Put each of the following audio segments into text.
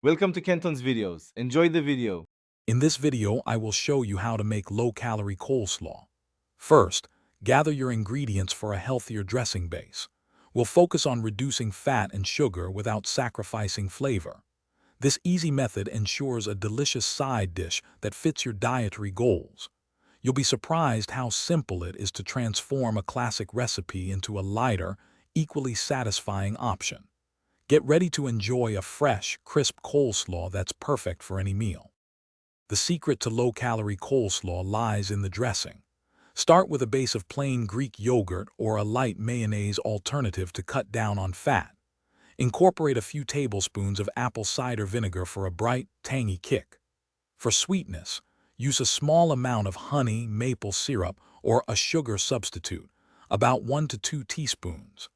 Welcome to Kenton's videos. Enjoy the video. In this video, I will show you how to make low-calorie coleslaw. First, gather your ingredients for a healthier dressing base. We'll focus on reducing fat and sugar without sacrificing flavor. This easy method ensures a delicious side dish that fits your dietary goals. You'll be surprised how simple it is to transform a classic recipe into a lighter, equally satisfying option. Get ready to enjoy a fresh, crisp coleslaw that's perfect for any meal. The secret to low-calorie coleslaw lies in the dressing. Start with a base of plain Greek yogurt or a light mayonnaise alternative to cut down on fat. Incorporate a few tablespoons of apple cider vinegar for a bright, tangy kick. For sweetness, use a small amount of honey, maple syrup, or a sugar substitute, about 1 to 2 teaspoons.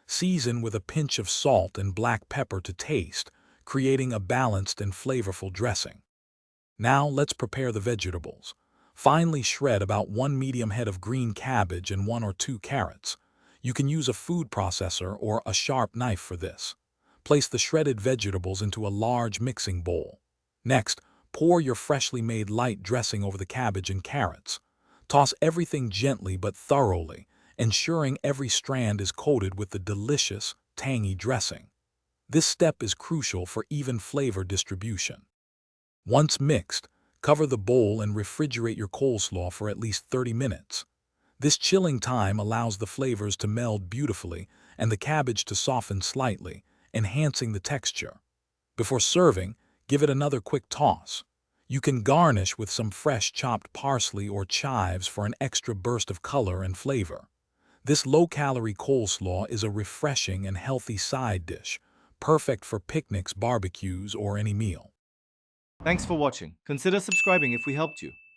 Season with a pinch of salt and black pepper to taste, creating a balanced and flavorful dressing. Now let's prepare the vegetables. Finely shred about 1 medium head of green cabbage and 1 or 2 carrots. You can use a food processor or a sharp knife for this. Place the shredded vegetables into a large mixing bowl. Next, pour your freshly made light dressing over the cabbage and carrots. Toss everything gently but thoroughly, ensuring every strand is coated with the delicious, tangy dressing. This step is crucial for even flavor distribution. Once mixed, cover the bowl and refrigerate your coleslaw for at least 30 minutes. This chilling time allows the flavors to meld beautifully and the cabbage to soften slightly, enhancing the texture. Before serving, give it another quick toss. You can garnish with some fresh chopped parsley or chives for an extra burst of color and flavor. This low-calorie coleslaw is a refreshing and healthy side dish, perfect for picnics, barbecues, or any meal. Thanks for watching. Consider subscribing if we helped you.